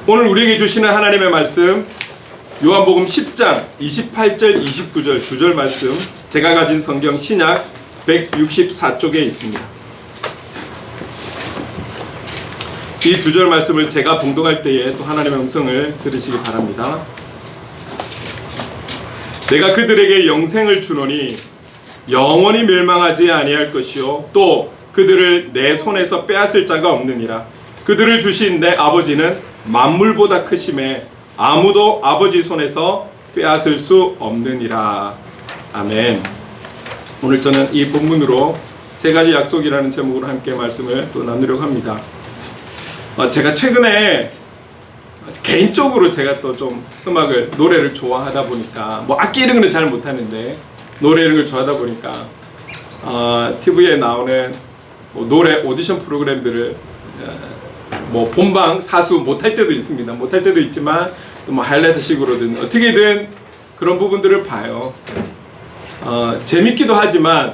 오늘 우리에게 주시는 하나님의 말씀 요한복음 10장 28절 29절 두 절 말씀, 제가 가진 성경 신약 164쪽에 있습니다. 이 두 절 말씀을 제가 봉독할 때에 또 하나님의 음성을 들으시기 바랍니다. 내가 그들에게 영생을 주노니 영원히 멸망하지 아니할 것이요 또 그들을 내 손에서 빼앗을 자가 없느니라. 그들을 주신 내 아버지는 만물보다 크심에 아무도 아버지 손에서 빼앗을 수 없느니라. 아멘. 오늘 저는 이 본문으로 세 가지 약속이라는 제목으로 함께 말씀을 또 나누려고 합니다. 제가 최근에 개인적으로 제가 또 좀 음악을, 노래를 좋아하다 보니까 뭐 악기 이런 거는 잘 못하는데 노래 이런 걸 좋아하다 보니까 TV에 나오는 뭐 노래 오디션 프로그램들을 뭐 본방 사수 못할 때도 있습니다. 못할 때도 있지만 또 뭐 하이라이트식으로든 어떻게든 그런 부분들을 봐요. 재밌기도 하지만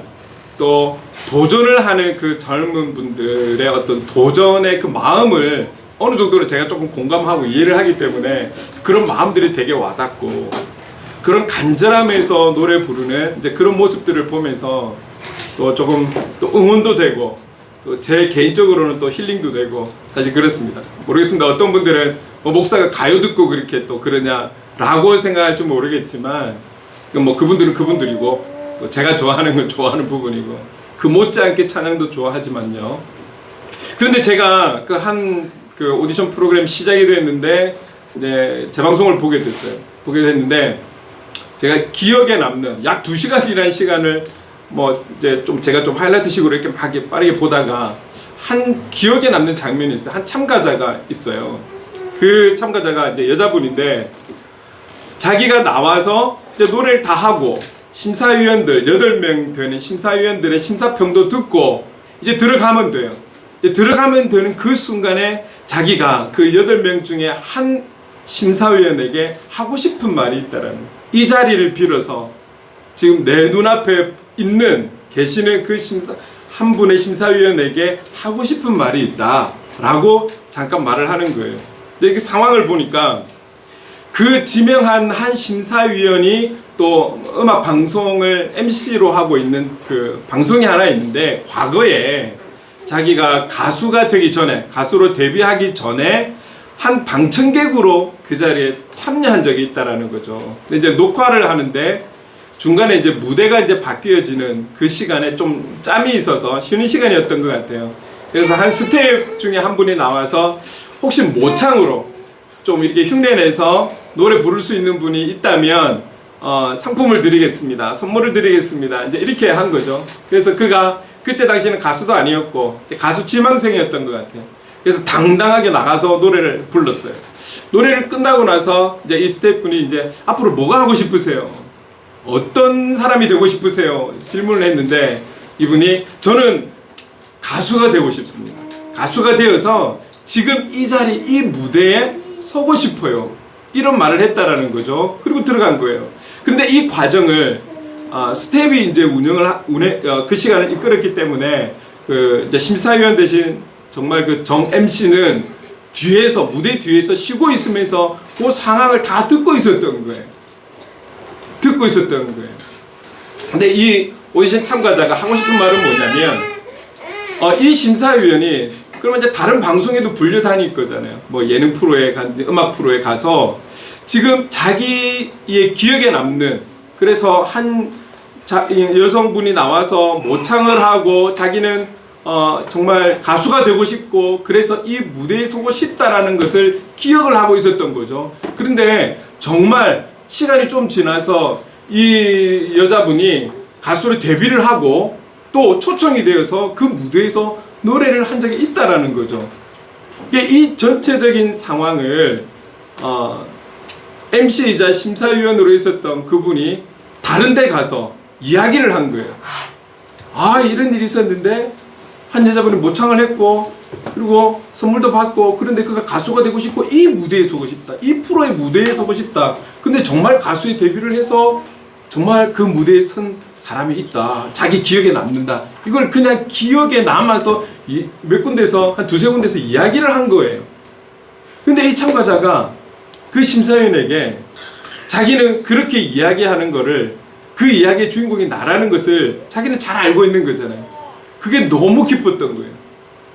또 도전을 하는 그 젊은 분들의 어떤 도전의 그 마음을 어느 정도로 제가 조금 공감하고 이해를 하기 때문에 그런 마음들이 되게 와닿고, 그런 간절함에서 노래 부르는 이제 그런 모습들을 보면서 또 조금 또 응원도 되고 또 제 개인적으로는 또 힐링도 되고, 사실 그렇습니다. 모르겠습니다. 어떤 분들은 뭐 목사가 가요 듣고 그렇게 또 그러냐라고 생각할지 모르겠지만, 뭐 그분들은 그분들이고 또 제가 좋아하는 걸 좋아하는 부분이고 그 못지않게 찬양도 좋아하지만요. 그런데 제가 그 오디션 프로그램 시작이 됐는데 이제 재방송을 보게 됐는데 제가 기억에 남는 약 2시간이라는 시간을 뭐 이제 좀 제가 좀 하이라이트식으로 이렇게 빠르게 보다가 한 기억에 남는 장면이 있어요. 한 참가자가 있어요. 그 참가자가 이제 여자분인데 자기가 나와서 이제 노래를 다 하고 심사위원들 8명 되는 심사위원들의 심사평도 듣고 이제 들어가면 돼요. 이제 들어가면 되는 그 순간에 자기가 그 8명 중에 한 심사위원에게 하고 싶은 말이 있다라는 거예요. 이 자리를 빌어서 지금 내 눈앞에 계시는 그 한 분의 심사위원에게 하고 싶은 말이 있다라고 잠깐 말을 하는 거예요. 근데 그 상황을 보니까 그 지명한 한 심사위원이 또 음악 방송을 MC로 하고 있는 그 방송이 하나 있는데, 과거에 자기가 가수가 되기 전에, 가수로 데뷔하기 전에 한 방청객으로 그 자리에 참여한 적이 있다라는 거죠. 근데 이제 녹화를 하는데 중간에 이제 무대가 이제 바뀌어지는 그 시간에 좀 짬이 있어서 쉬는 시간이었던 것 같아요. 그래서 한 스태프 중에 한 분이 나와서 혹시 모창으로 좀 이렇게 흉내내서 노래 부를 수 있는 분이 있다면 상품을 드리겠습니다, 선물을 드리겠습니다, 이제 이렇게 한 거죠. 그래서 그가 그때 당시에는 가수도 아니었고 가수 지망생이었던 것 같아요. 그래서 당당하게 나가서 노래를 불렀어요. 노래를 끝나고 나서 이제 이 스태프분이 이제 앞으로 뭐가 하고 싶으세요? 어떤 사람이 되고 싶으세요? 질문을 했는데 이분이 저는 가수가 되고 싶습니다. 가수가 되어서 지금 이 자리, 이 무대에 서고 싶어요. 이런 말을 했다라는 거죠. 그리고 들어간 거예요. 그런데 이 과정을 스텝이 이제 그 시간을 이끌었기 때문에 그 이제 심사위원 대신 정말 그 정 MC는 뒤에서, 무대 뒤에서 쉬고 있으면서 그 상황을 다 듣고 있었던 거예요. 근데 이 오디션 참가자가 하고 싶은 말은 뭐냐면 이 심사위원이 그러면 이제 다른 방송에도 불려다닐 거잖아요. 뭐 예능 프로에 음악 프로에 가서 지금 자기의 기억에 남는, 그래서 한 여성분이 나와서 모창을 하고 자기는 정말 가수가 되고 싶고 그래서 이 무대에 서고 싶다라는 것을 기억을 하고 있었던 거죠. 그런데 정말 시간이 좀 지나서 이 여자분이 가수로 데뷔를 하고 또 초청이 되어서 그 무대에서 노래를 한 적이 있다라는 거죠. 이 전체적인 상황을 MC이자 심사위원으로 있었던 그분이 다른 데 가서 이야기를 한 거예요. 이런 일이 있었는데 한 여자분이 모창을 했고 그리고 선물도 받고, 그런데 그가 가수가 되고 싶고 이 무대에 서고 싶다, 이 프로의 무대에 서고 싶다. 근데 정말 가수에 데뷔를 해서 정말 그 무대에 선 사람이 있다, 자기 기억에 남는다. 이걸 그냥 기억에 남아서 몇 군데서 한 2-3 군데서 이야기를 한 거예요. 근데 이 참가자가 그 심사위원에게 자기는 그렇게 이야기하는 거를, 그 이야기의 주인공이 나라는 것을 자기는 잘 알고 있는 거잖아요. 그게 너무 기뻤던 거예요.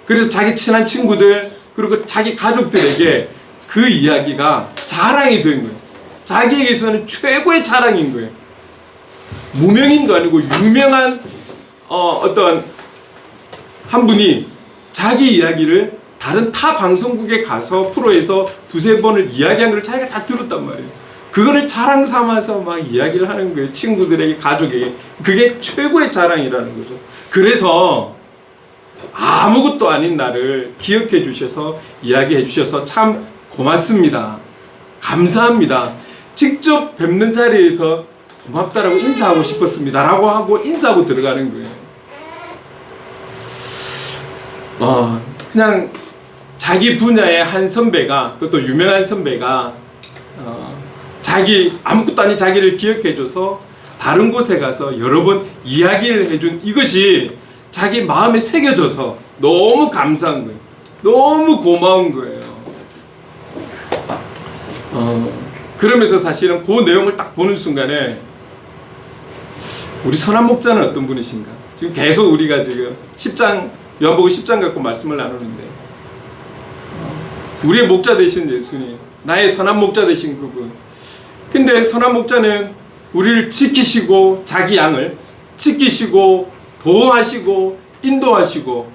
그래서 자기 친한 친구들 그리고 자기 가족들에게 그 이야기가 자랑이 된 거예요. 자기에게서는 최고의 자랑인 거예요. 무명인도 아니고 유명한 어떤 한 분이 자기 이야기를 다른 타 방송국에 가서 프로에서 두세 번을 이야기한 걸 자기가 다 들었단 말이에요. 그거를 자랑 삼아서 막 이야기를 하는 거예요. 친구들에게, 가족에게. 그게 최고의 자랑이라는 거죠. 그래서 아무것도 아닌 나를 기억해 주셔서 이야기해 주셔서 참 고맙습니다. 감사합니다. 직접 뵙는 자리에서 고맙다라고 인사하고 싶었습니다. 라고 하고 인사하고 들어가는 거예요. 그냥 자기 분야의 한 선배가, 그것도 유명한 선배가 자기 아무것도 아닌 자기를 기억해줘서 다른 곳에 가서 여러 번 이야기를 해준 이것이 자기 마음에 새겨져서 너무 감사한 거예요. 너무 고마운 거예요. 그러면서 사실은 그 내용을 딱 보는 순간에 우리 선한 목자는 어떤 분이신가? 지금 계속 우리가 지금 10장, 요한복음 10장 갖고 말씀을 나누는데 우리의 목자 되신 예수님, 나의 선한 목자 되신 그분. 근데 선한 목자는 우리를 지키시고 자기 양을 지키시고 보호하시고 인도하시고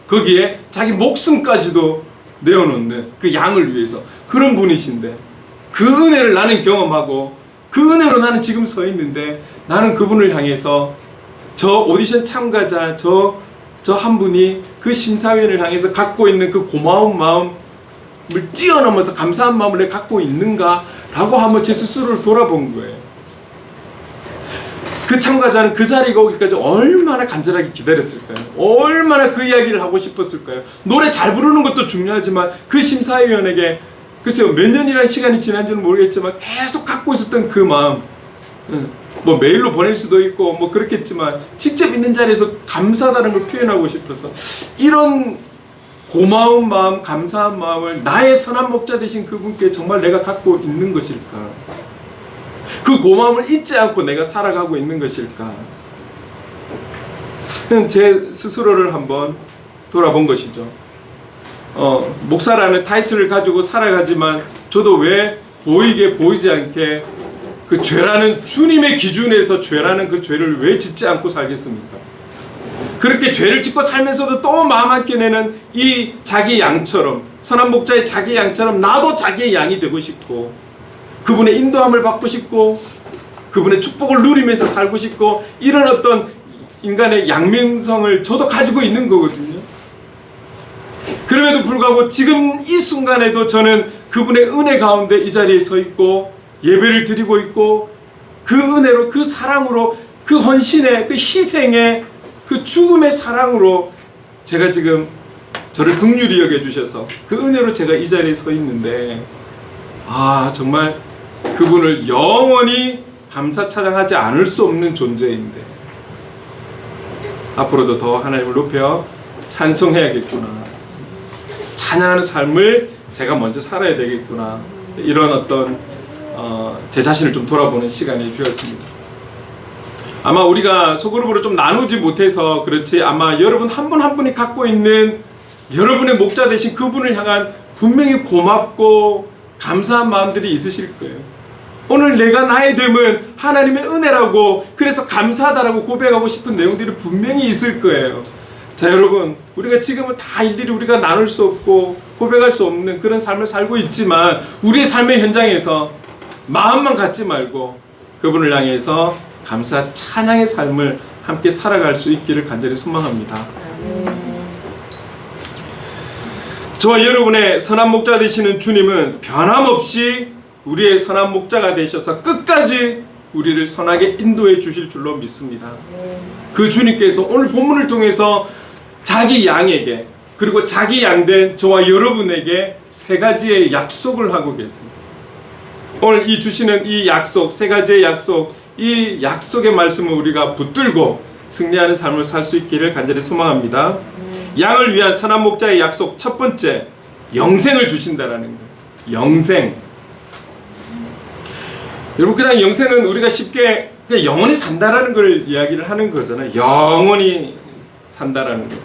거기에 자기 목숨까지도 내어놓는 그 양을 위해서 그런 분이신데 그 은혜를 나는 경험하고 그 은혜로 나는 지금 서 있는데 나는 그분을 향해서 저 오디션 참가자 저 한 분이 그 심사위원을 향해서 갖고 있는 그 고마운 마음을 뛰어넘어서 감사한 마음을 내가 갖고 있는가 라고 한번 제 스스로를 돌아본 거예요. 그 참가자는 그 자리가 오기까지 얼마나 간절하게 기다렸을까요? 얼마나 그 이야기를 하고 싶었을까요? 노래 잘 부르는 것도 중요하지만 그 심사위원에게 글쎄요 몇 년이라는 시간이 지난지는 모르겠지만 계속 갖고 있었던 그 마음, 뭐 메일로 보낼 수도 있고 뭐 그렇겠지만 직접 있는 자리에서 감사하다는 걸 표현하고 싶어서 이런 고마운 마음, 감사한 마음을 나의 선한 목자 되신 그분께 정말 내가 갖고 있는 것일까? 그 고마움을 잊지 않고 내가 살아가고 있는 것일까? 그냥 제 스스로를 한번 돌아본 것이죠. 목사라는 타이틀을 가지고 살아가지만 저도 왜 보이게 보이지 않게 그 죄라는 주님의 기준에서 죄라는 그 죄를 왜 짓지 않고 살겠습니까? 그렇게 죄를 짓고 살면서도 또 마음 함께 내는 이 자기 양처럼 선한 목자의 자기 양처럼 나도 자기의 양이 되고 싶고 그분의 인도함을 받고 싶고 그분의 축복을 누리면서 살고 싶고 이런 어떤 인간의 양면성을 저도 가지고 있는 거거든요. 그럼에도 불구하고 지금 이 순간에도 저는 그분의 은혜 가운데 이 자리에 서 있고 예배를 드리고 있고 그 은혜로 그 사랑으로 그 헌신의 그 희생의 그 죽음의 사랑으로 제가 지금 저를 긍휼히 여겨주셔서 그 은혜로 제가 이 자리에 서 있는데 정말 그분을 영원히 감사 찬양하지 않을 수 없는 존재인데 앞으로도 더 하나님을 높여 찬송해야겠구나, 찬양하는 삶을 제가 먼저 살아야 되겠구나, 이런 어떤 제 자신을 좀 돌아보는 시간이 되었습니다. 아마 우리가 소그룹으로 좀 나누지 못해서 그렇지 아마 여러분 한 분 한 분이 갖고 있는 여러분의 목자 되신 그분을 향한 분명히 고맙고 감사한 마음들이 있으실 거예요. 오늘 내가 나의 됨은 하나님의 은혜라고 그래서 감사하다라고 고백하고 싶은 내용들이 분명히 있을 거예요. 자 여러분, 우리가 지금은 다 일일이 우리가 나눌 수 없고 고백할 수 없는 그런 삶을 살고 있지만 우리의 삶의 현장에서 마음만 갖지 말고 그분을 향해서 감사 찬양의 삶을 함께 살아갈 수 있기를 간절히 소망합니다. 저와 여러분의 선한 목자 되시는 주님은 변함없이 우리의 선한 목자가 되셔서 끝까지 우리를 선하게 인도해 주실 줄로 믿습니다. 그 주님께서 오늘 본문을 통해서 자기 양에게 그리고 자기 양된 저와 여러분에게 세 가지의 약속을 하고 계십니다. 오늘 이 주시는 이 약속, 세 가지의 약속, 이 약속의 말씀을 우리가 붙들고 승리하는 삶을 살 수 있기를 간절히 소망합니다. 양을 위한 선한 목자의 약속 첫 번째, 영생을 주신다라는 거예요. 영생. 여러분, 그냥 영생은 우리가 쉽게 그냥 영원히 산다라는 걸 이야기를 하는 거잖아요. 영원히 산다라는 거.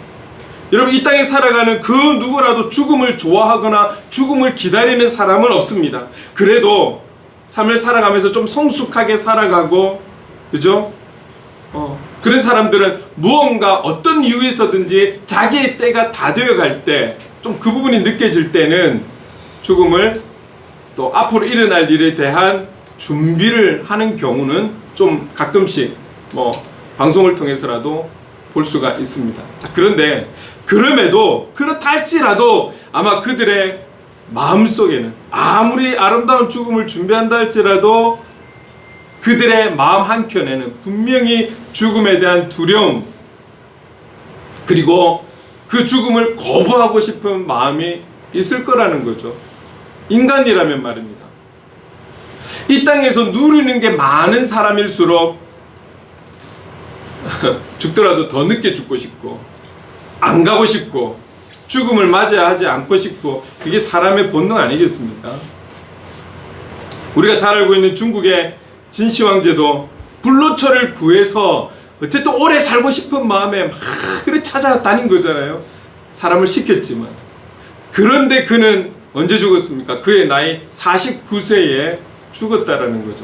여러분, 이 땅에 살아가는 그 누구라도 죽음을 좋아하거나 죽음을 기다리는 사람은 없습니다. 그래도 삶을 살아가면서 좀 성숙하게 살아가고, 그죠? 그런 사람들은 무언가 어떤 이유에서든지 자기의 때가 다 되어갈 때, 좀 그 부분이 느껴질 때는 죽음을 또 앞으로 일어날 일에 대한 준비를 하는 경우는 좀 가끔씩 방송을 통해서라도 볼 수가 있습니다. 자, 그런데 그럼에도 그렇다 할지라도 아마 그들의 마음속에는 아무리 아름다운 죽음을 준비한다 할지라도 그들의 마음 한켠에는 분명히 죽음에 대한 두려움, 그리고 그 죽음을 거부하고 싶은 마음이 있을 거라는 거죠. 인간이라면 말입니다. 이 땅에서 누리는 게 많은 사람일수록 죽더라도 더 늦게 죽고 싶고, 안 가고 싶고, 죽음을 맞이하지 않고 싶고, 그게 사람의 본능 아니겠습니까? 우리가 잘 알고 있는 중국의 진시황제도 불로초를 구해서 어쨌든 오래 살고 싶은 마음에 막 그래 찾아다닌 거잖아요. 사람을 시켰지만. 그런데 그는 언제 죽었습니까? 그의 나이 49세에 죽었다라는 거죠.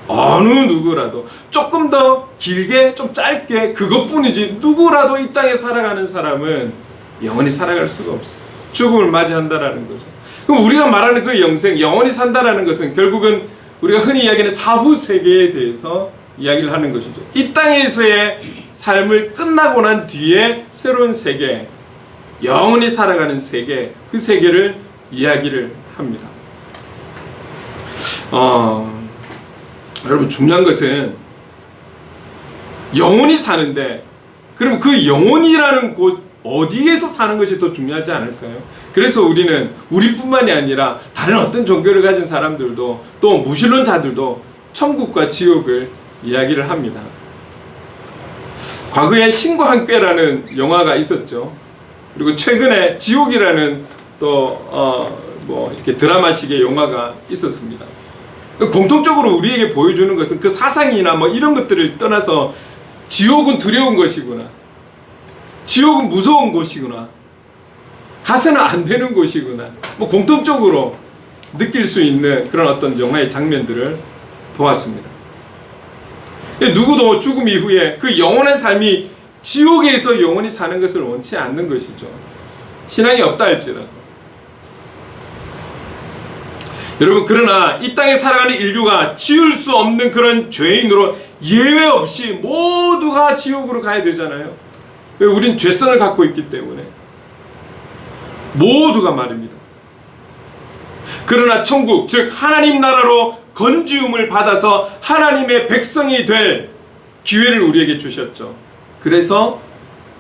어느 누구라도 조금 더 길게, 좀 짧게 그것뿐이지, 누구라도 이 땅에 살아가는 사람은 영원히 살아갈 수가 없어요. 죽음을 맞이한다라는 거죠. 그럼 우리가 말하는 그 영생, 영원히 산다라는 것은 결국은 우리가 흔히 이야기하는 사후 세계에 대해서 이야기를 하는 것이죠. 이 땅에서의 삶을 끝나고 난 뒤에 새로운 세계, 영원히 살아가는 세계, 그 세계를 이야기를 합니다. 여러분, 중요한 것은 영원히 사는데, 그럼 그 영원이라는 곳 어디에서 사는 것이 더 중요하지 않을까요? 그래서 우리는 우리뿐만이 아니라 다른 어떤 종교를 가진 사람들도 또 무신론자들도 천국과 지옥을 이야기를 합니다. 과거에 신과 함께라는 영화가 있었죠. 그리고 최근에 지옥이라는 또 이렇게 드라마식의 영화가 있었습니다. 공통적으로 우리에게 보여주는 것은 그 사상이나 이런 것들을 떠나서 지옥은 두려운 것이구나, 지옥은 무서운 곳이구나, 가서는 안 되는 곳이구나, 공통적으로 느낄 수 있는 그런 어떤 영화의 장면들을 보았습니다. 누구도 죽음 이후에 그 영원한 삶이 지옥에서 영원히 사는 것을 원치 않는 것이죠. 신앙이 없다 할지라도. 여러분, 그러나 이 땅에 살아가는 인류가 지을 수 없는 그런 죄인으로 예외 없이 모두가 지옥으로 가야 되잖아요. 왜? 우린 죄성을 갖고 있기 때문에. 모두가 말입니다. 그러나 천국, 즉 하나님 나라로 건지움을 받아서 하나님의 백성이 될 기회를 우리에게 주셨죠. 그래서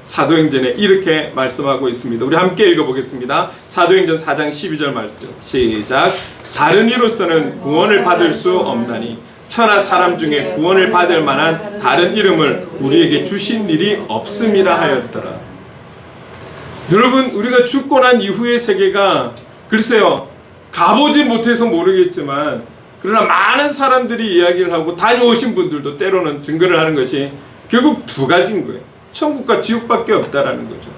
사도행전에 이렇게 말씀하고 있습니다. 우리 함께 읽어보겠습니다. 사도행전 4장 12절 말씀. 시작. 다른 이로서는 구원을 받을 수 없나니 천하 사람 중에 구원을 받을 만한 다른 이름을 우리에게 주신 일이 없음이라 하였더라. 여러분, 우리가 죽고 난 이후의 세계가 글쎄요, 가보지 못해서 모르겠지만, 그러나 많은 사람들이 이야기를 하고 다녀오신 분들도 때로는 증거를 하는 것이 결국 두 가지인 거예요. 천국과 지옥밖에 없다라는 거죠.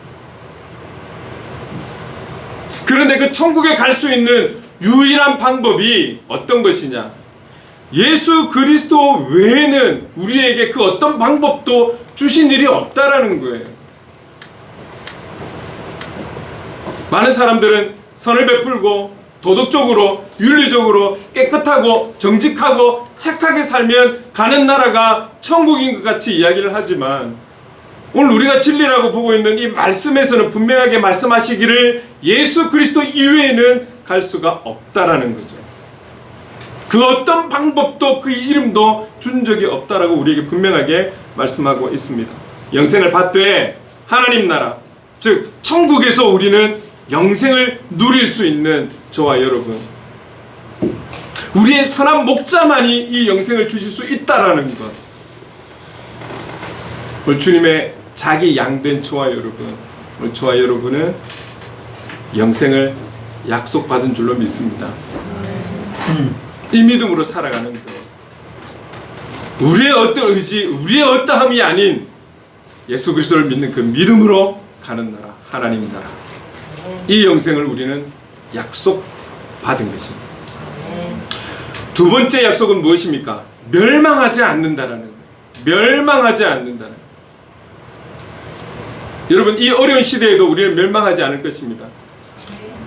그런데 그 천국에 갈 수 있는 유일한 방법이 어떤 것이냐? 예수 그리스도 외에는 우리에게 그 어떤 방법도 주신 일이 없다라는 거예요. 많은 사람들은 선을 베풀고 도덕적으로, 윤리적으로 깨끗하고 정직하고 착하게 살면 가는 나라가 천국인 것 같이 이야기를 하지만, 오늘 우리가 진리라고 보고 있는 이 말씀에서는 분명하게 말씀하시기를 예수 그리스도 이외에는 갈 수가 없다라는 거죠. 그 어떤 방법도 그 이름도 준 적이 없다라고 우리에게 분명하게 말씀하고 있습니다. 영생을 받되 하나님 나라, 즉 천국에서 우리는 영생을 누릴 수 있는 저와 여러분, 우리의 선한 목자만이 이 영생을 주실 수 있다라는 것. 오늘 주님의 자기 양된 저와 여러분, 오늘 저와 여러분은 영생을 약속받은 줄로 믿습니다. 이 믿음으로 살아가는 거예요. 우리의 어떤 의지, 우리의 어떠함이 아닌 예수 그리스도를 믿는 그 믿음으로 가는 나라, 하나님 나라. 이 영생을 우리는 약속받은 것입니다. 두 번째 약속은 무엇입니까? 멸망하지 않는다라는 거예요. 멸망하지 않는다는 거예요. 여러분, 이 어려운 시대에도 우리는 멸망하지 않을 것입니다.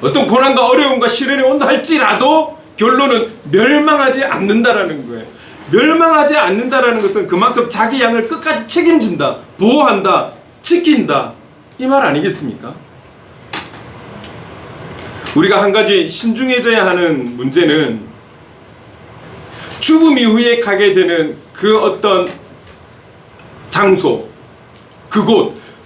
어떤 고난과 어려움과 시련이 온다 할지라도 결론은 멸망하지 않는다라는 거예요. 멸망하지 않는다라는 것은 그만큼 자기 양을 끝까지 책임진다, 보호한다, 지킨다, 이 말 아니겠습니까? 우리가 한 가지 신중해져야 하는 문제는 죽음 이후에 가게 되는 그 어떤 장소,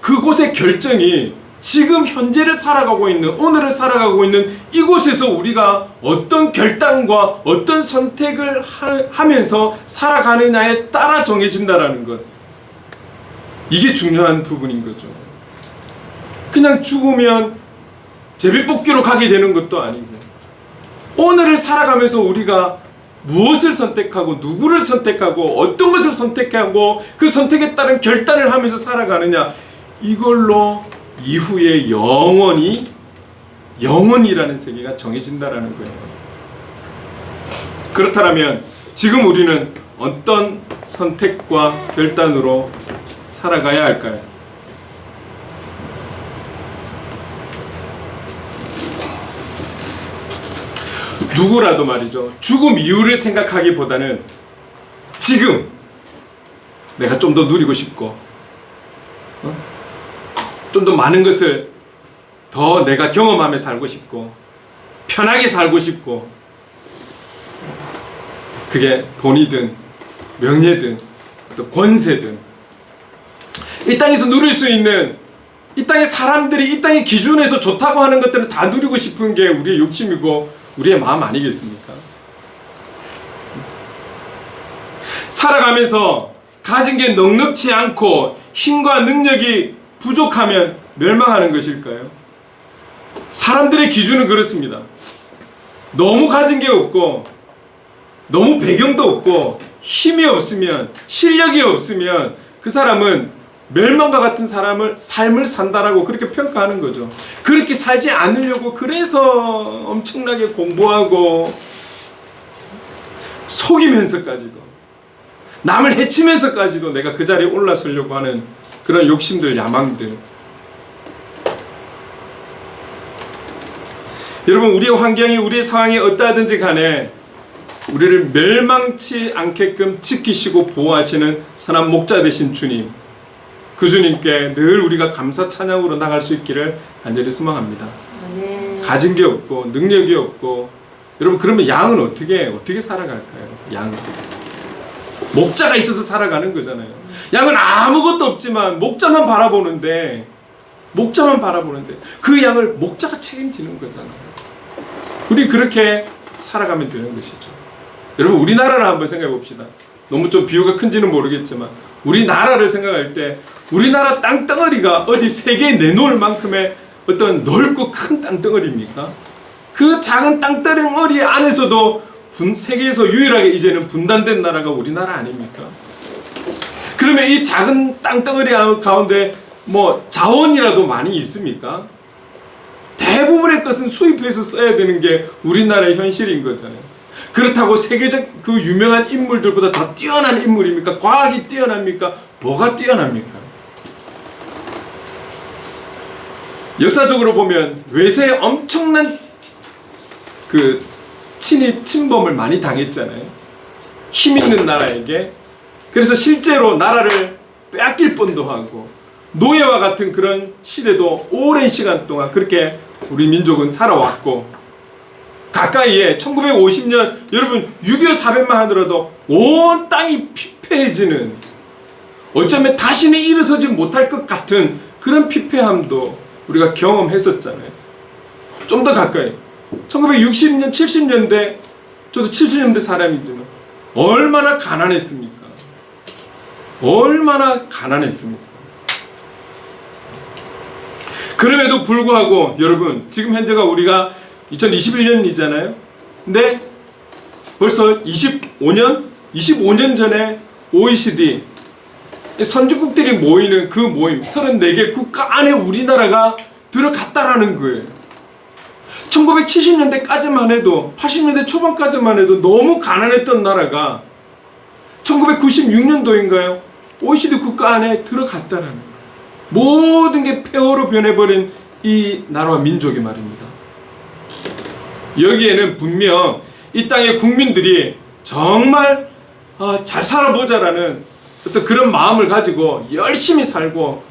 그곳의 결정이 지금 현재를 살아가고 있는, 오늘을 살아가고 있는 이곳에서 우리가 어떤 결단과 어떤 선택을 하면서 살아가느냐에 따라 정해진다라는 것. 이게 중요한 부분인 거죠. 그냥 죽으면 제비뽑기로 가게 되는 것도 아니고, 오늘을 살아가면서 우리가 무엇을 선택하고 누구를 선택하고 어떤 것을 선택하고 그 선택에 따른 결단을 하면서 살아가느냐, 이걸로 이후에 영원이라는 세계가 정해진다라는 거예요. 그렇다면 지금 우리는 어떤 선택과 결단으로 살아가야 할까요? 누구라도 말이죠, 죽음 이후를 생각하기보다는 지금 내가 좀 더 누리고 싶고, 좀 더 많은 것을 더 내가 경험하며 살고 싶고, 편하게 살고 싶고, 그게 돈이든 명예든 또 권세든 이 땅에서 누릴 수 있는, 이 땅의 사람들이 이 땅의 기준에서 좋다고 하는 것들은 다 누리고 싶은 게 우리의 욕심이고 우리의 마음 아니겠습니까? 살아가면서 가진 게 넉넉지 않고 힘과 능력이 부족하면 멸망하는 것일까요? 사람들의 기준은 그렇습니다. 너무 가진 게 없고, 너무 배경도 없고, 힘이 없으면, 실력이 없으면 그 사람은 멸망과 같은 삶을 산다라고 그렇게 평가하는 거죠. 그렇게 살지 않으려고 그래서 엄청나게 공부하고 속이면서까지도, 남을 해치면서까지도 내가 그 자리에 올라서려고 하는 그런 욕심들, 야망들. 여러분, 우리의 환경이, 우리의 상황이 어떠하든지 간에 우리를 멸망치 않게끔 지키시고 보호하시는 선한 목자 되신 주님, 그 주님께 늘 우리가 감사 찬양으로 나갈 수 있기를 간절히 소망합니다. 가진 게 없고 능력이 없고, 여러분, 그러면 양은 어떻게 살아갈까요? 양은 목자가 있어서 살아가는 거잖아요. 양은 아무것도 없지만 목자만 바라보는데 그 양을 목자가 책임지는 거잖아요. 우리 그렇게 살아가면 되는 것이죠. 여러분, 우리나라를 한번 생각해 봅시다. 너무 좀 비유가 큰지는 모르겠지만 우리나라를 생각할 때 우리나라 땅덩어리가 어디 세계에 내놓을 만큼의 어떤 넓고 큰 땅덩어리입니까? 그 작은 땅덩어리 안에서도 세계에서 유일하게 이제는 분단된 나라가 우리나라 아닙니까? 그러면 이 작은 땅덩어리 가운데 뭐 자원이라도 많이 있습니까? 대부분의 것은 수입해서 써야 되는 게 우리나라의 현실인 거잖아요. 그렇다고 세계적 그 유명한 인물들보다 더 뛰어난 인물입니까? 과학이 뛰어납니까? 뭐가 뛰어납니까? 역사적으로 보면 외세에 엄청난 그 침범을 많이 당했잖아요. 힘 있는 나라에게. 그래서 실제로 나라를 빼앗길 뻔도 하고, 노예와 같은 그런 시대도 오랜 시간 동안 그렇게 우리 민족은 살아왔고, 가까이에 1950년 여러분 6.25 사변만 하더라도 온 땅이 피폐해지는, 어쩌면 다시는 일어서지 못할 것 같은 그런 피폐함도 우리가 경험했었잖아요. 좀 더 가까이 1960년 70년대, 저도 70년대 사람이지만 얼마나 가난했습니까? 얼마나 가난했습니까? 그럼에도 불구하고 여러분, 지금 현재가 우리가 2021년이잖아요. 근데 벌써 25년 전에 OECD 선진국들이 모이는 그 모임 34개 국가 안에 우리나라가 들어갔다라는 거예요. 1970년대까지만 해도 80년대 초반까지만 해도 너무 가난했던 나라가 1996년도인가요? OECD 국가 안에 들어갔다라는 거예요. 모든 게 폐허로 변해버린 이 나라와 민족이 말입니다. 여기에는 분명 이 땅의 국민들이 정말 잘 살아보자라는 어떤 그런 마음을 가지고 열심히 살고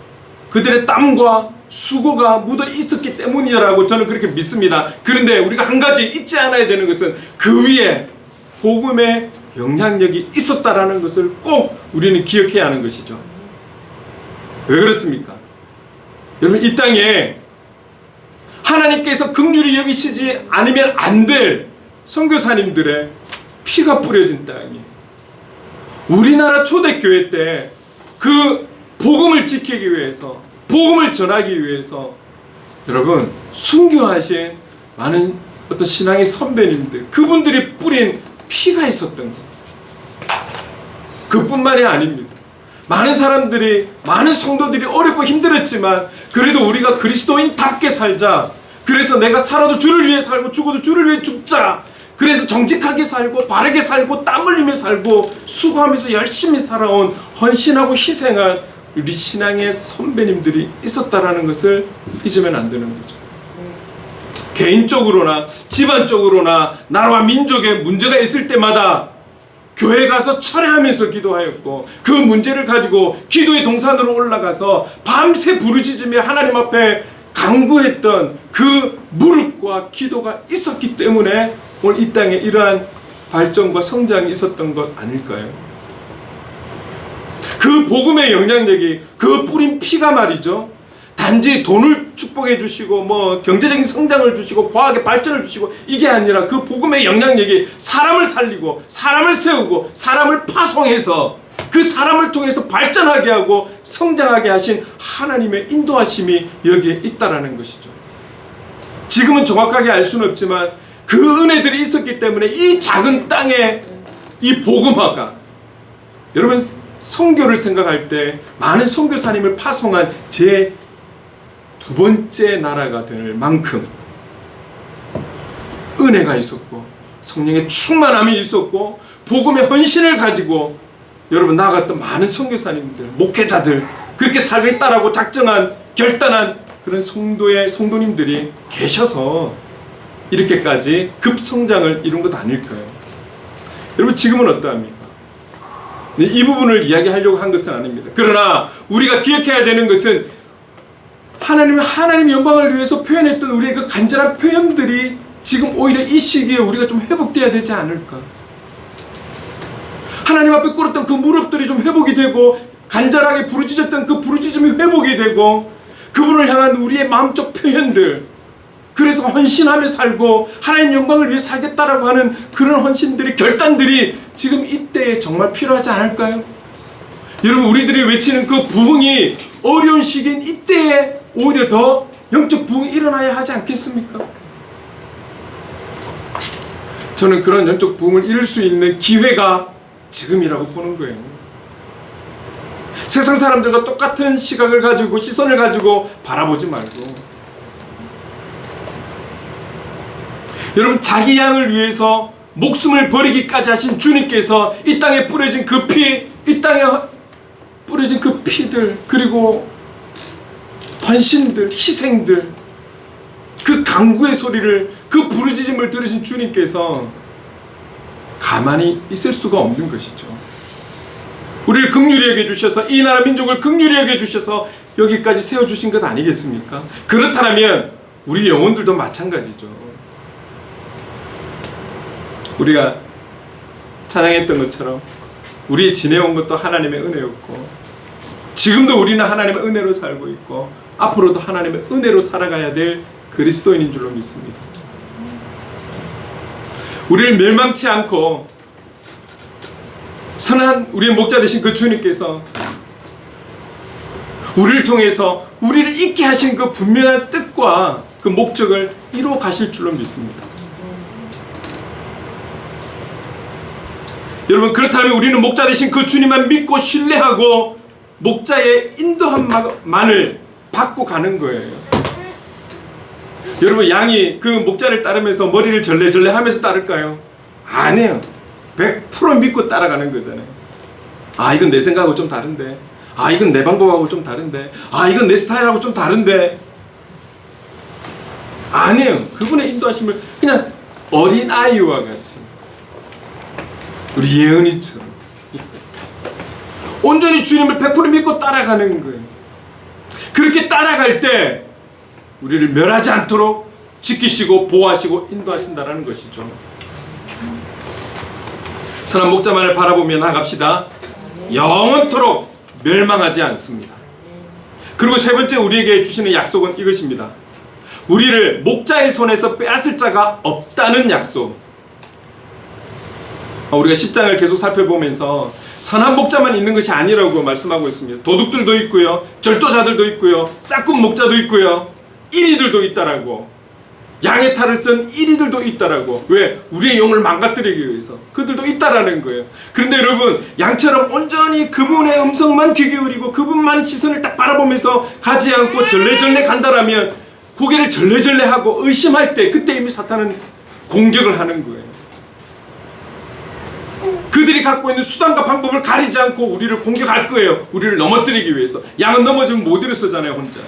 그들의 땀과 수고가 묻어 있었기 때문이라고 저는 그렇게 믿습니다. 그런데 우리가 한 가지 잊지 않아야 되는 것은 그 위에 복음의 영향력이 있었다라는 것을 꼭 우리는 기억해야 하는 것이죠. 왜 그렇습니까? 여러분, 이 땅에 하나님께서 긍휼히 여기시지 않으면 안 될 선교사님들의 피가 뿌려진 땅이, 우리나라 초대교회 때 그 복음을 지키기 위해서, 복음을 전하기 위해서 여러분 순교하신 많은 어떤 신앙의 선배님들, 그분들이 뿌린 피가 있었던 것. 그뿐만이 아닙니다. 많은 사람들이, 많은 성도들이 어렵고 힘들었지만 그래도 우리가 그리스도인답게 살자, 그래서 내가 살아도 주를 위해 살고 죽어도 주를 위해 죽자, 그래서 정직하게 살고 바르게 살고 땀 흘리며 살고 수고하면서 열심히 살아온 헌신하고 희생한 우리 신앙의 선배님들이 있었다라는 것을 잊으면 안 되는 거죠. 개인적으로나 집안적으로나 나라와 민족에 문제가 있을 때마다 교회 가서 철회하면서 기도하였고, 그 문제를 가지고 기도의 동산으로 올라가서 밤새 부르짖으며 하나님 앞에 간구했던 그 무릎과 기도가 있었기 때문에 오늘 이 땅에 이러한 발전과 성장이 있었던 것 아닐까요? 그 복음의 영향력이, 그 뿌린 피가 말이죠, 단지 돈을 축복해 주시고 뭐 경제적인 성장을 주시고 과학의 발전을 주시고 이게 아니라 그 복음의 영향력이 사람을 살리고 사람을 세우고 사람을 파송해서 그 사람을 통해서 발전하게 하고 성장하게 하신 하나님의 인도하심이 여기에 있다라는 것이죠. 지금은 정확하게 알 수는 없지만 그 은혜들이 있었기 때문에 이 작은 땅에 이 복음화가, 여러분 선교를 생각할 때 많은 선교사님을 파송한 제 두 번째 나라가 될 만큼 은혜가 있었고 성령의 충만함이 있었고 복음의 헌신을 가지고 여러분 나아갔던 많은 선교사님들, 목회자들, 그렇게 살겠다라고 작정한, 결단한 그런 성도님들이 계셔서 이렇게까지 급성장을 이룬 것 아닐까요? 여러분 지금은 어떠합니까? 이 부분을 이야기하려고 한 것은 아닙니다. 그러나 우리가 기억해야 되는 것은 하나님의 영광을 위해서 표현했던 우리의 그 간절한 표현들이 지금 오히려 이 시기에 우리가 좀 회복돼야 되지 않을까? 하나님 앞에 꿇었던 그 무릎들이 좀 회복이 되고 간절하게 부르짖었던 그 부르짖음이 회복이 되고 그분을 향한 우리의 마음적 표현들, 그래서 헌신하며 살고 하나님 영광을 위해 살겠다라고 하는 그런 헌신들이, 결단들이 지금 이때에 정말 필요하지 않을까요? 여러분 우리들이 외치는 그 부흥이 어려운 시기인 이때에 오히려 더 영적 부흥이 일어나야 하지 않겠습니까? 저는 그런 영적 부흥을 이룰 수 있는 기회가 지금이라고 보는 거예요. 세상 사람들과 똑같은 시각을 가지고 시선을 가지고 바라보지 말고, 여러분 자기 양을 위해서 목숨을 버리기까지 하신 주님께서 이 땅에 뿌려진 그 피, 이 땅에 뿌려진 그 피들, 그리고 헌신들, 희생들, 그 간구의 소리를, 그 부르짖음을 들으신 주님께서 가만히 있을 수가 없는 것이죠. 우리를 긍휼히 여겨주셔서, 이 나라 민족을 긍휼히 여겨주셔서 여기까지 세워주신 것 아니겠습니까? 그렇다면 우리 영혼들도 마찬가지죠. 우리가 찬양했던 것처럼 우리 지내온 것도 하나님의 은혜였고, 지금도 우리는 하나님의 은혜로 살고 있고 앞으로도 하나님의 은혜로 살아가야 될 그리스도인인 줄로 믿습니다. 우리를 멸망치 않고 선한 우리의 목자 되신 그 주님께서 우리를 통해서 우리를 있게 하신 그 분명한 뜻과 그 그 목적을 이루어 가실 줄로 믿습니다. 여러분, 그렇다면 우리는 목자 되신 그 주님만 믿고 신뢰하고 목자의 인도함만을 받고 가는 거예요. 여러분, 양이 그 목자를 따르면서 머리를 절레절레 하면서 따를까요? 아니에요. 100% 믿고 따라가는 거잖아요. 아, 이건 내 생각하고 좀 다른데, 아, 이건 내 방법하고 좀 다른데, 아, 이건 내 스타일하고 좀 다른데. 아니에요. 그분의 인도하심을 그냥 어린아이와 같이, 우리 예은이처럼 온전히 주님을 100% 믿고 따라가는 거예요. 그렇게 따라갈 때 우리를 멸하지 않도록 지키시고 보호하시고 인도하신다는 것이죠. 선한 목자만을 바라보며 나갑시다. 영원토록 멸망하지 않습니다. 그리고 세 번째 우리에게 주시는 약속은 이것입니다. 우리를 목자의 손에서 빼앗을 자가 없다는 약속. 우리가 10장을 계속 살펴보면서 선한 목자만 있는 것이 아니라고 말씀하고 있습니다. 도둑들도 있고요, 절도자들도 있고요, 싹군 목자도 있고요, 이리들도 있다라고. 양의 탈을 쓴 이리들도 있다라고. 왜? 우리의 영을 망가뜨리기 위해서. 그들도 있다라는 거예요. 그런데 여러분, 양처럼 온전히 그분의 음성만 귀 기울이고 그분만 시선을 딱 바라보면서 가지 않고 절레절레 간다라면, 고개를 절레절레 하고 의심할 때, 그때 이미 사탄은 공격을 하는 거예요. 그들이 갖고 있는 수단과 방법을 가리지 않고 우리를 공격할 거예요. 우리를 넘어뜨리기 위해서. 양은 넘어지면 못 일어서잖아요, 혼자.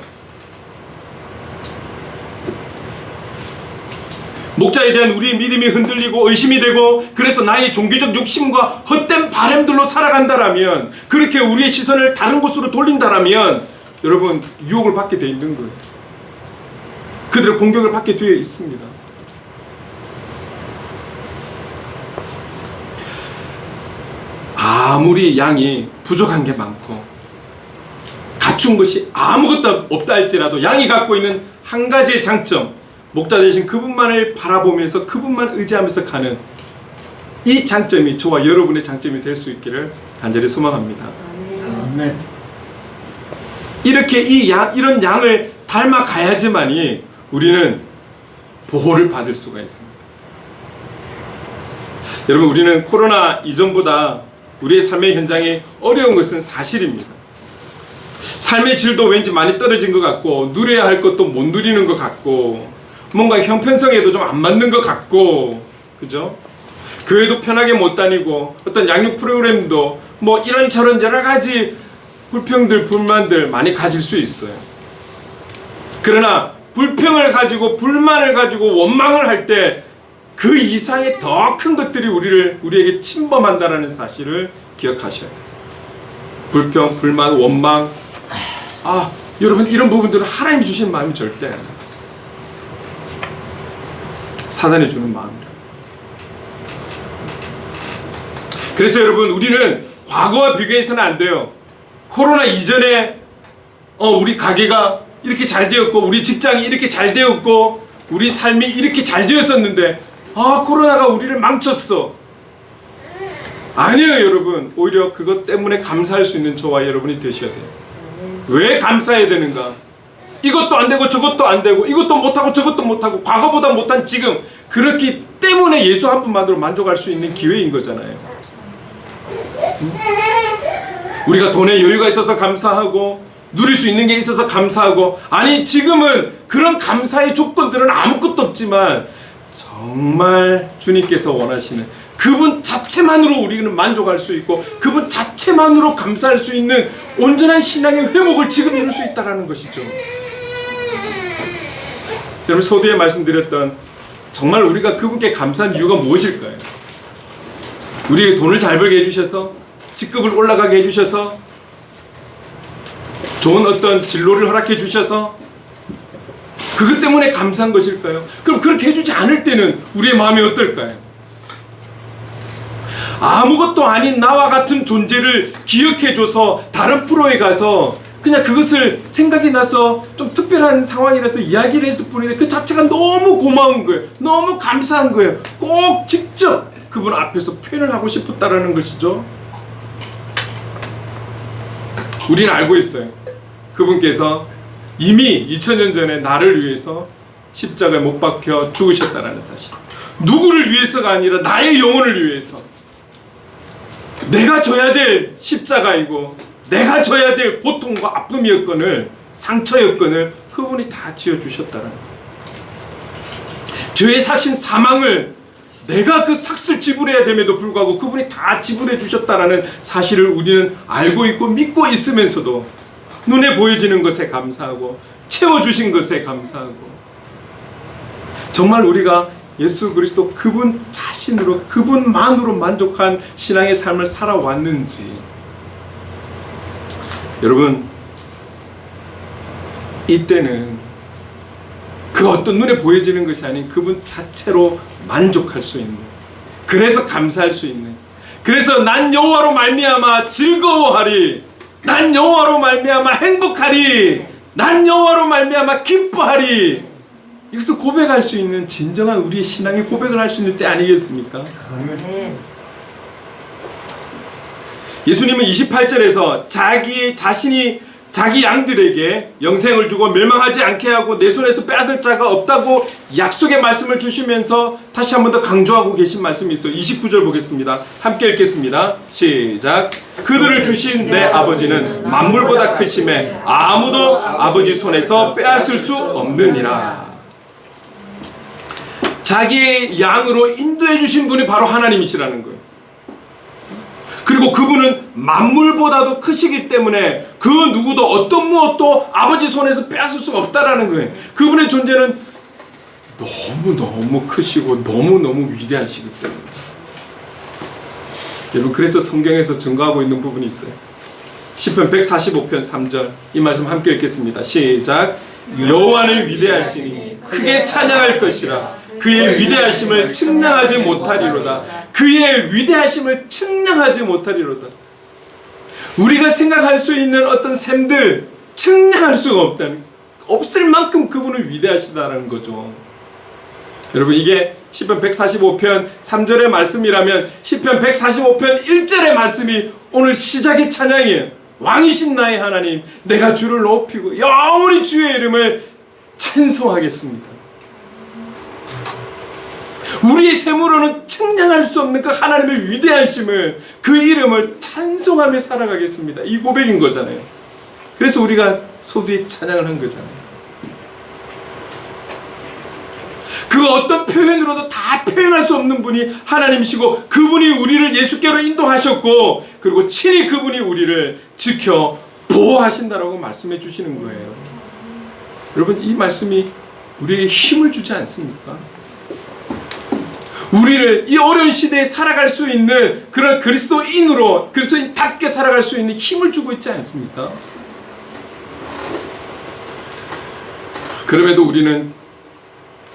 목자에 대한 우리의 믿음이 흔들리고 의심이 되고, 그래서 나의 종교적 욕심과 헛된 바람들로 살아간다라면, 그렇게 우리의 시선을 다른 곳으로 돌린다라면, 여러분, 유혹을 받게 돼 있는 거예요. 그들의 공격을 받게 되어 있습니다. 아무리 양이 부족한 게 많고 갖춘 것이 아무것도 없다 할지라도, 양이 갖고 있는 한 가지의 장점, 목자 되신 그분만을 바라보면서 그분만 의지하면서 가는 이 장점이 저와 여러분의 장점이 될 수 있기를 간절히 소망합니다. 네. 이렇게 이런 양을 닮아 가야지만이 우리는 보호를 받을 수가 있습니다. 여러분, 우리는 코로나 이전보다 우리의 삶의 현장이 어려운 것은 사실입니다. 삶의 질도 왠지 많이 떨어진 것 같고, 누려야 할 것도 못 누리는 것 같고, 뭔가 형편성에도 좀 안 맞는 것 같고, 그죠? 교회도 편하게 못 다니고, 어떤 양육 프로그램도 뭐 이런저런 여러 가지 불평들, 불만들 많이 가질 수 있어요. 그러나 불평을 가지고, 불만을 가지고, 원망을 할 때 그 이상의 더 큰 것들이 우리에게 침범한다라는 사실을 기억하셔야 돼요. 불평, 불만, 원망. 여러분, 이런 부분들은 하나님이 주신 마음이 절대 아니에요. 사단이 주는 마음이라. 그래서 여러분, 우리는 과거와 비교해서는 안 돼요. 코로나 이전에 우리 가게가 이렇게 잘 되었고, 우리 직장이 이렇게 잘 되었고, 우리 삶이 이렇게 잘 되었었는데, 코로나가 우리를 망쳤어. 아니에요, 여러분. 오히려 그것 때문에 감사할 수 있는 저와 여러분이 되셔야 돼요. 왜 감사해야 되는가? 이것도 안 되고 저것도 안 되고, 이것도 못하고 저것도 못하고, 과거보다 못한 지금. 그렇기 때문에 예수 한 분만으로 만족할 수 있는 기회인 거잖아요. 우리가 돈에 여유가 있어서 감사하고, 누릴 수 있는 게 있어서 감사하고, 아니, 지금은 그런 감사의 조건들은 아무것도 없지만 정말 주님께서 원하시는 그분 자체만으로 우리는 만족할 수 있고, 그분 자체만으로 감사할 수 있는 온전한 신앙의 회복을 지금 이룰 수 있다는 것이죠. 여러분, 서두에 말씀드렸던, 정말 우리가 그분께 감사한 이유가 무엇일까요? 우리에게 돈을 잘 벌게 해주셔서, 직급을 올라가게 해주셔서, 좋은 어떤 진로를 허락해 주셔서 그것 때문에 감사한 것일까요? 그럼 그렇게 해주지 않을 때는 우리의 마음이 어떨까요? 아무것도 아닌 나와 같은 존재를 기억해줘서 다른 프로에 가서 그냥 그것을 생각이 나서 좀 특별한 상황이라서 이야기를 했을 뿐인데, 그 자체가 너무 고마운 거예요. 너무 감사한 거예요. 꼭 직접 그분 앞에서 표현을 하고 싶었다라는 것이죠. 우리는 알고 있어요. 그분께서 이미 2000년 전에 나를 위해서 십자가에 못 박혀 죽으셨다는 사실. 누구를 위해서가 아니라 나의 영혼을 위해서. 내가 져야 될 십자가이고 내가 져야 될 고통과 아픔이었건을, 상처였건을 그분이 다 지어주셨다는, 죄의 삭신 사망을 내가 그 삭슬 지불해야 됨에도 불구하고 그분이 다 지불해 주셨다라는 사실을 우리는 알고 있고 믿고 있으면서도 눈에 보여지는 것에 감사하고 채워주신 것에 감사하고, 정말 우리가 예수 그리스도 그분 자신으로, 그분만으로 만족한 신앙의 삶을 살아왔는지. 여러분, 이때는 그 어떤 눈에 보여지는 것이 아닌 그분 자체로 만족할 수 있는, 그래서 감사할 수 있는, 그래서 난 여호와로 말미암아 즐거워하리, 난 여호와로 말미암아 행복하리, 난 여호와로 말미암아 기뻐하리, 이것을 고백할 수 있는 진정한 우리의 신앙의 고백을 할 수 있는 때 아니겠습니까? 예수님은 28절에서 자기 양들에게 영생을 주고 멸망하지 않게 하고 내 손에서 빼앗을 자가 없다고 약속의 말씀을 주시면서 다시 한 번 더 강조하고 계신 말씀이 있어요. 29절 보겠습니다. 함께 읽겠습니다. 시작. 그들을 주신 내 아버지는 만물보다 크심에 아무도 아버지 손에서 빼앗을 수 없느니라. 자기의 양으로 인도해 주신 분이 바로 하나님이시라는 거예요. 그리고 그분은 만물보다도 크시기 때문에 그 누구도 어떤 무엇도 아버지 손에서 빼앗을 수가 없다라는 거예요. 그분의 존재는 너무너무 크시고 너무너무 위대하시기 때문에. 여러분, 그래서 성경에서 증거하고 있는 부분이 있어요. 시편 145편 3절, 이 말씀 함께 읽겠습니다. 시작. 여호와는 위대하시니 크게 찬양할 것이라. 그의 위대하심을 측량하지 못하리로다. 그의 위대하심을 측량하지 못하리로다. 우리가 생각할 수 있는 어떤 셈들 측량할 수가 없다는, 없을 만큼 그분은 위대하시다는 거죠. 여러분, 이게 시편 145편 3절의 말씀이라면 시편 145편 1절의 말씀이 오늘 시작의 찬양이에요. 왕이신 나의 하나님, 내가 주를 높이고 영원히 주의 이름을 찬송하겠습니다. 우리의 셈으로는 측량할 수 없는 그 하나님의 위대하심을, 그 이름을 찬송하며 살아가겠습니다. 이 고백인 거잖아요. 그래서 우리가 소두에 찬양을 한 거잖아요. 그 어떤 표현으로도 다 표현할 수 없는 분이 하나님이시고, 그분이 우리를 예수께로 인도하셨고, 그리고 친히 그분이 우리를 지켜 보호하신다라고 말씀해 주시는 거예요. 여러분, 이 말씀이 우리에게 힘을 주지 않습니까? 우리를 이 어려운 시대에 살아갈 수 있는 그런 그리스도인으로, 그리스도인답게 살아갈 수 있는 힘을 주고 있지 않습니까? 그럼에도 우리는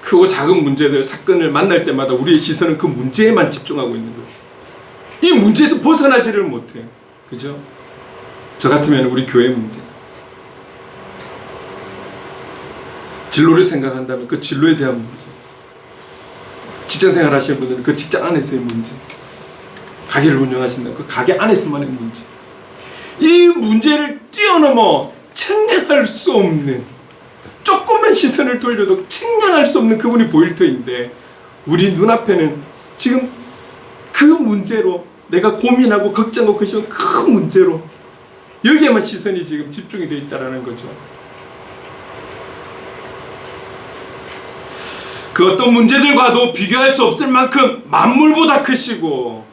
크고 작은 문제들, 사건을 만날 때마다 우리의 시선은 그 문제에만 집중하고 있는 거예요. 이 문제에서 벗어나지를 못해요. 그죠? 저 같으면 우리 교회 문제, 진로를 생각한다면 그 진로에 대한 문제, 직장생활 하시는 분들은 그 직장 안에서의 문제, 가게를 운영하신다면 그 가게 안에서만의 문제, 이 문제를 뛰어넘어 측량할 수 없는, 조금만 시선을 돌려도 측량할 수 없는 그분이 보일 터인데, 우리 눈앞에는 지금 그 문제로, 내가 고민하고 걱정하고 그시는 그 문제로 여기에만 시선이 지금 집중이 되어 있다는 거죠. 그 어떤 문제들과도 비교할 수 없을 만큼 만물보다 크시고,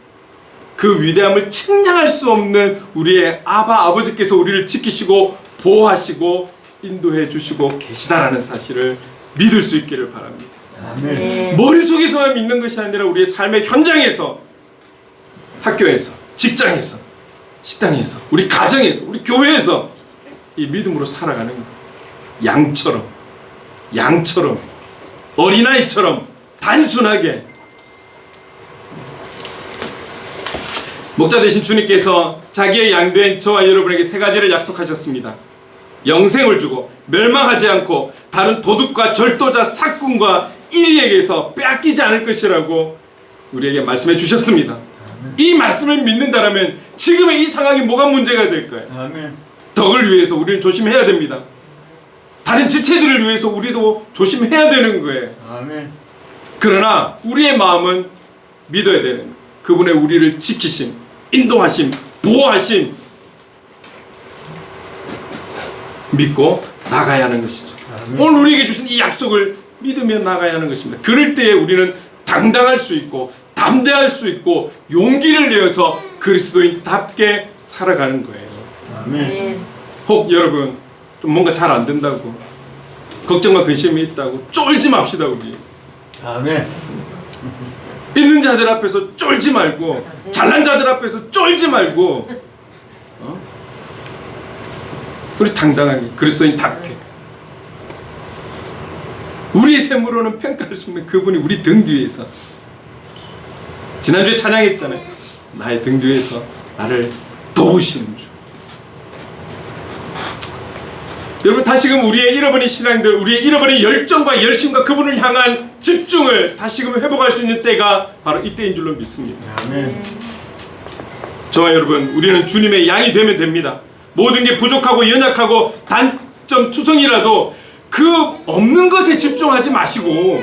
그 위대함을 측량할 수 없는 우리의 아버지께서 우리를 지키시고 보호하시고 인도해 주시고 계시다라는 사실을 믿을 수 있기를 바랍니다. 아멘. 머릿속에서만 믿는 것이 아니라 우리의 삶의 현장에서, 학교에서, 직장에서, 식당에서, 우리 가정에서, 우리 교회에서 이 믿음으로 살아가는 거예요. 양처럼 어린아이처럼 단순하게. 목자 되신 주님께서 자기의 양된 저와 여러분에게 세 가지를 약속하셨습니다. 영생을 주고 멸망하지 않고 다른 도둑과 절도자, 삭군과 이리에게서 빼앗기지 않을 것이라고 우리에게 말씀해 주셨습니다. 이 말씀을 믿는다면 지금의 이 상황이 뭐가 문제가 될까요? 덕을 위해서 우리는 조심해야 됩니다. 다른 지체들을 위해서 우리도 조심해야 되는 거예요. 아멘. 그러나 우리의 마음은 믿어야 되는 그분의 우리를 지키심, 인도하심, 보호하심 믿고 나가야 하는 것이죠. 오늘 우리에게 주신 이 약속을 믿으며 나가야 하는 것입니다. 그럴 때에 우리는 당당할 수 있고 담대할 수 있고 용기를 내어서 그리스도인답게 살아가는 거예요. 아멘. 혹 여러분 좀 뭔가 잘 안 된다고 걱정과 근심이 있다고 쫄지 맙시다. 우리 아멘. 있는 자들 앞에서 쫄지 말고 잘난 자들 앞에서 쫄지 말고 우리 당당하게 그리스도인답게 우리의 셈으로는 평가할 수 없는 그분이 우리 등 뒤에서 지난주에 찬양했잖아요. 나의 등 뒤에서 나를 도우시는 주. 여러분 다시금 우리의 잃어버린 신앙들, 우리의 잃어버린 열정과 열심과 그분을 향한 집중을 다시금 회복할 수 있는 때가 바로 이때인 줄로 믿습니다. 아멘. 저와 여러분, 우리는 주님의 양이 되면 됩니다. 모든 게 부족하고 연약하고 단점 투성이라도 그 없는 것에 집중하지 마시고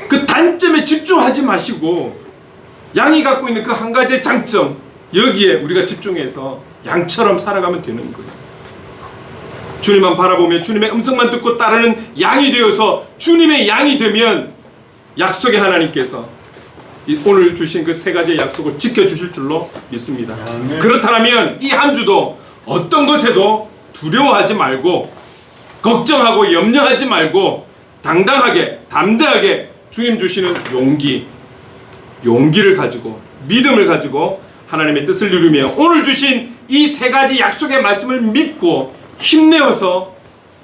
그 단점에 집중하지 마시고 양이 갖고 있는 그 한 가지의 장점 여기에 우리가 집중해서 양처럼 살아가면 되는 거예요. 주님만 바라보며 주님의 음성만 듣고 따르는 양이 되어서 주님의 양이 되면 약속의 하나님께서 오늘 주신 그 세 가지의 약속을 지켜주실 줄로 믿습니다. 아멘. 그렇다면 이 한 주도 어떤 것에도 두려워하지 말고 걱정하고 염려하지 말고 당당하게 담대하게 주님 주시는 용기를 가지고 믿음을 가지고 하나님의 뜻을 이루며 오늘 주신 이 세 가지 약속의 말씀을 믿고 힘내어서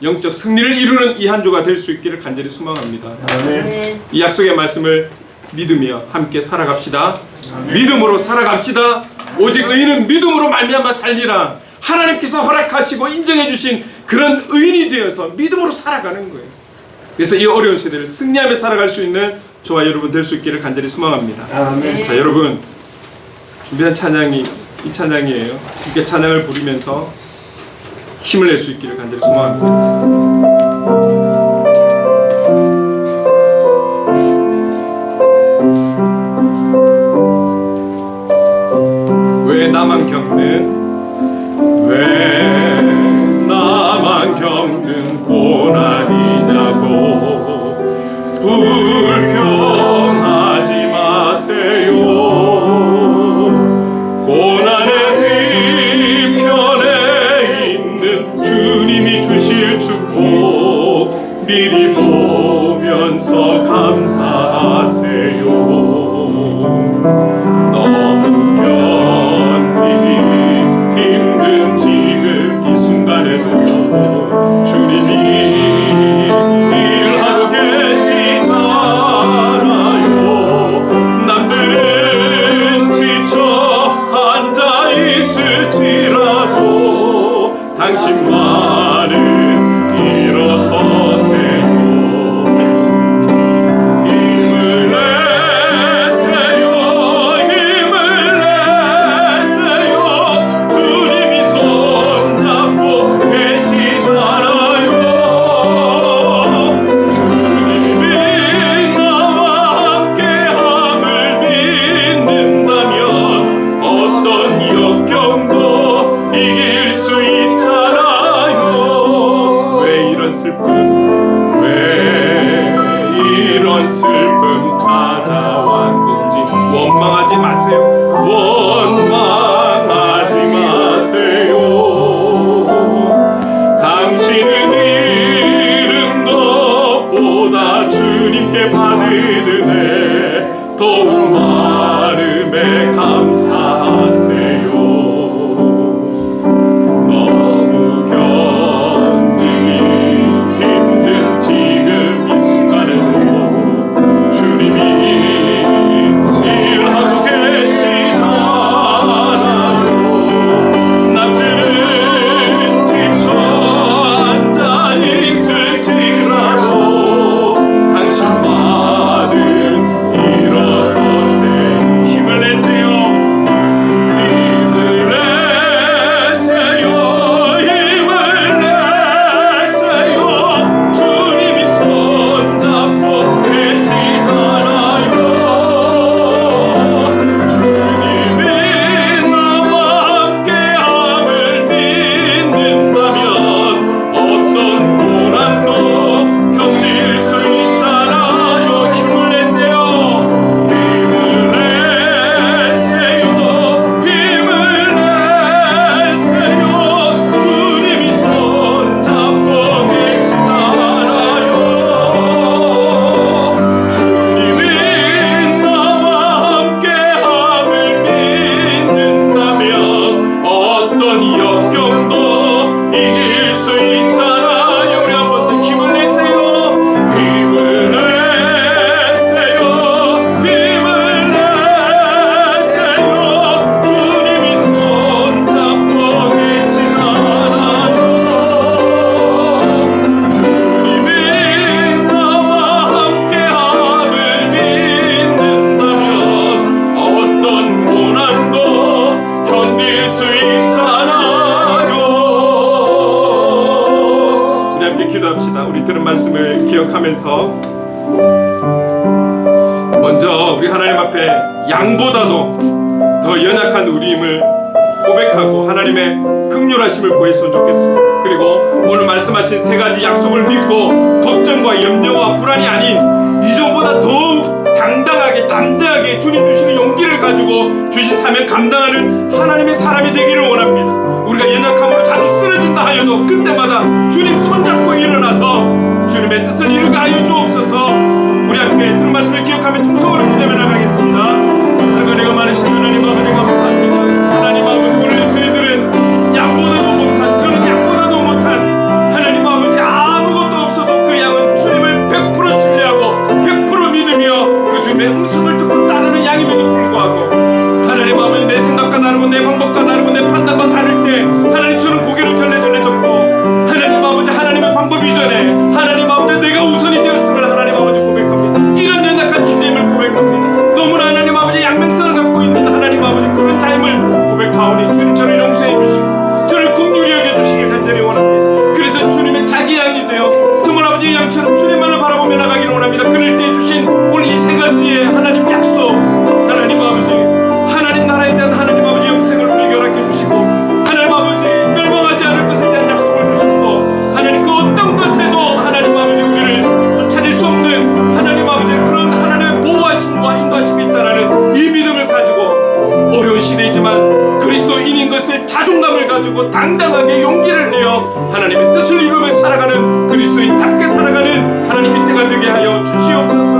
영적 승리를 이루는 이 한 주가 될 수 있기를 간절히 소망합니다. 아멘. 이 약속의 말씀을 믿으며 함께 살아갑시다. 믿음으로 살아갑시다. 오직 의인은 믿음으로 말미암아 살리라. 하나님께서 허락하시고 인정해 주신 그런 의인이 되어서 믿음으로 살아가는 거예요. 그래서 이 어려운 시대를 승리하며 살아갈 수 있는 저와 여러분 될 수 있기를 간절히 소망합니다. 아멘. 자, 여러분 준비한 찬양이 이 찬양이에요. 함께 찬양을 부르면서 힘을 낼 수 있기를 간절히 소망합니다. 왜 나만 겪는 고난이냐고 불평하지 마세요. 고난의 뒤편에 있는 주님이 주실 축복 미리 보면서 감사하세요. 너무 견디기 힘든 지금 이 순간에도 주님이 일하고 계시잖아요. 남들은 지쳐 앉아 있을지라도 당신만은 일어서세요. 힘을 내세요. 주님이 손잡고 계시잖아요. 주님이 나와 함께함을 믿는다면 어떤 역경도 이길 수 있잖아요. 왜 이런 슬픔 찾아왔는지 원망하지 마세요. 원망하지 마세요. 당신은 잃은 것보다 주님께 받은 은혜 더욱 많음에 감사하세요. 너무 견디기 힘든 지금 이 순간에도 주님이 일하고 계시잖아요. 남들은 지쳐 앉아 있을지라도 당신만은 함께 기도합시다. 우리 들은 말씀을 기억하면서 먼저 우리 하나님 앞에 양보다도 더 연약한 우리임을 고백하고 하나님의 긍휼하심을 구했으면 좋겠습니다. 그리고 오늘 말씀하신 세 가지 약속을 믿고 걱정과 염려와 불안이 아닌 이전보다 더욱 당당하게 담대하게 주님 주시는 용기를 가지고 주신 사명 감당하는 하나님의 사람이 되기를 원합니다. 우리가 연약함으로 자주 쓰러진다 하여도 그때마다 주님 손잡고 일어나서 주님의 뜻을 이루게 하여 주옵소서. 우리 함께 들은 말씀을 기억하며 통성으로 기도하며 나가겠습니다. 사랑과 은혜가 많으신 하나님 아버지 감사합니다. 하나님 아버지 오늘 저희들은 양보다도 못한, 저는 양보다도 못한 하나님 아버지 아무것도 없어도 그 양은 주님을 100% 신뢰하고 100% 믿으며 그 주님의 음성을 듣고 따르는 양임에도 불구하고 하나님 아버지 내 생각과 다르고 내 방법과 다르고 내 판단과 다를 때 하나님 저는 고개를 절레절레 젓고 하나님 아버지 하나님의 방법 이전에 하나님 아버지 내가 우선이 되었음을 하나님 아버지 고백합니다. 이런 연약한 존재임을 고백합니다. 너무나 하나님 아버지 양면성을 갖고 있는 하나님 아버지 그런 자임을 고백하오니 주님 저를 용서해 주시고 저를 긍휼히 여겨주시길 간절히 원합니다. 그래서 주님의 자기 양이 되어 정말 아버지 양처럼 주님만을 바라보며 나가기를 원합니다. 그럴 때 주신 오늘 이 세 가지의 하나님 약속 하나님 아버지 하나님 나라에 대한 하나님 아버지 영생을 우리에게 허락해 주시고 하나님 아버지 멸망하지 않을 것에 대한 약속을 주시고 하나님 그 어떤 것에도 하나님 아버지 우리를 쫓아질 수 없는 하나님 아버지 그런 하나님의 보호하심과 인도하심이 있다라는 이 믿음을 가지고 어려운 시대이지만 그리스도인인 것을 자존감을 가지고 당당하게 용기를 내어 하나님의 뜻을 이루며 살아가는 그리스도인답게 살아가는 하나님의 때가 되게 하여 주시옵소서.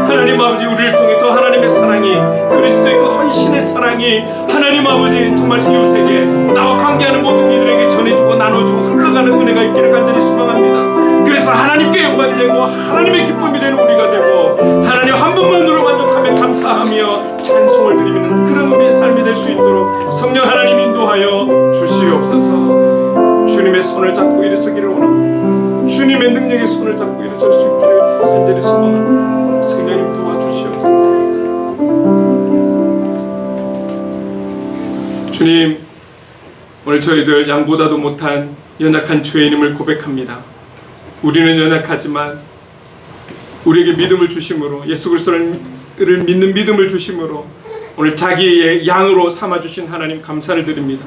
하나님 아버지 우리를 통해 또 하나님의 사랑이 그리스도의 그 헌신의 사랑이 하나님 아버지 정말 이웃에게 나와 관계하는 모든 이들에게 전해주고 나눠주고 흘러가는 은혜가 있기를 간절히 소망합니다. 그래서 하나님께 영광이 되고 하나님의 기쁨이 되는 우리가 되고 하나님 한 분만으로 만족하며 감사하며 찬송을 드리는 그런 우리의 삶이 될 수 있도록 성령 하나님 인도하여 주시옵소서. 주님의 손을 잡고 일어서기를 원합니다. 주님의 능력의 손을 잡고 일어설 수 있기를 간절히 소망합니다. 성령님 도와주시옵소서. 주님 오늘 저희들 양보다도 못한 연약한 죄인임을 고백합니다. 우리는 연약하지만 우리에게 믿음을 주심으로 예수 그리스도를 믿는 믿음을 주심으로 오늘 자기의 양으로 삼아주신 하나님 감사를 드립니다.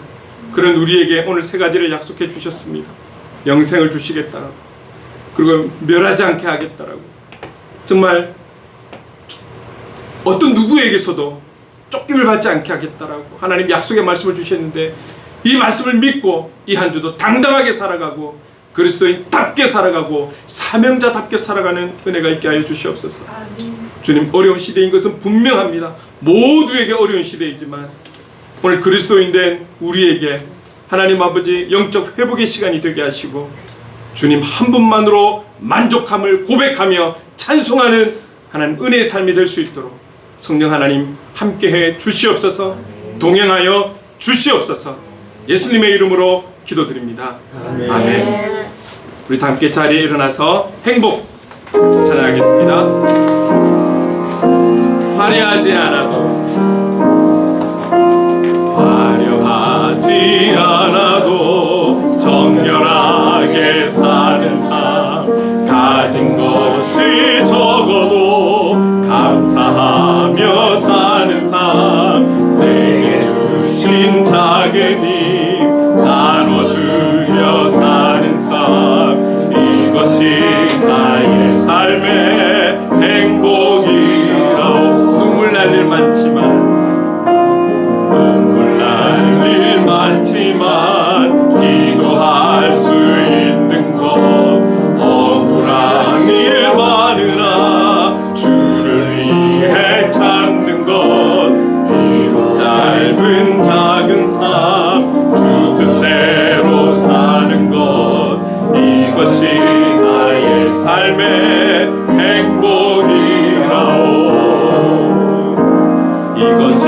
그런 우리에게 오늘 세 가지를 약속해 주셨습니다. 영생을 주시겠다라고 그리고 멸하지 않게 하겠다라고 정말 어떤 누구에게서도 쫓김을 받지 않게 하겠다라고 하나님 약속의 말씀을 주셨는데 이 말씀을 믿고 이 한 주도 당당하게 살아가고 그리스도인답게 살아가고 사명자답게 살아가는 은혜가 있게 하여 주시옵소서. 주님 어려운 시대인 것은 분명합니다. 모두에게 어려운 시대이지만 오늘 그리스도인 된 우리에게 하나님 아버지 영적 회복의 시간이 되게 하시고 주님 한 분만으로 만족함을 고백하며 찬송하는 하나님 은혜의 삶이 될 수 있도록 성령 하나님 함께해 주시옵소서. 동행하여 주시옵소서. 예수님의 이름으로 기도드립니다. 아멘. 우리 다 함께 자리에 일어나서 행복 찬양하겠습니다. 화려하지 않아도 정결하게 사는 삶 가진 것이 적어도 감사하며 사는 삶 내게 주신 작은 힘 나눠주며 사는 삶 이것이 나의 삶의 행복이라오. 눈물 날 일 많지만 기도할 수 있는 것 억울한 일 많으나 주를 위해 찾는 것 비록 짧은 작은 삶 주 뜻대로 사는 것 이것이 나의 삶의 행복이라오. 이것이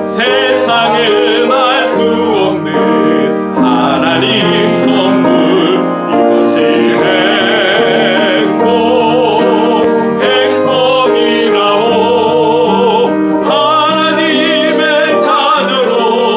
세상은 알 수 없는 하나님 선물 이것이 행복이라오. 하나님의 자녀로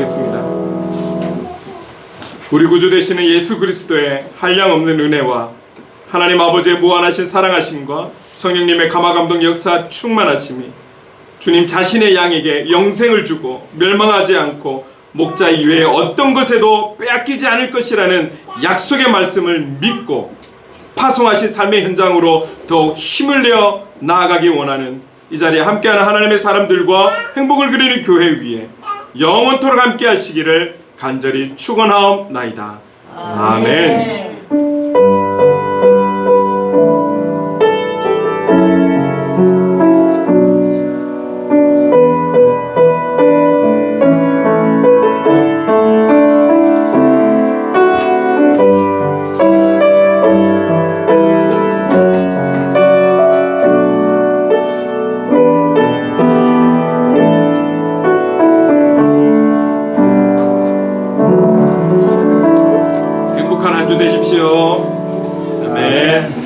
기도하겠습니다. 우리 구주 되시는 예수 그리스도의 한량없는 은혜와 하나님 아버지의 무한하신 사랑하심과 성령님의 감화감동 역사 충만하심이 주님 자신의 양에게 영생을 주고 멸망하지 않고 목자 이외에 어떤 것에도 빼앗기지 않을 것이라는 약속의 말씀을 믿고 파송하신 삶의 현장으로 더욱 힘을 내어 나아가기 원하는 이 자리에 함께하는 하나님의 사람들과 행복을 그리는 교회 위에 영원토록 함께 하시기를 간절히 축원하옵나이다. 아멘. 행복한 한 주 되십시오. 아멘.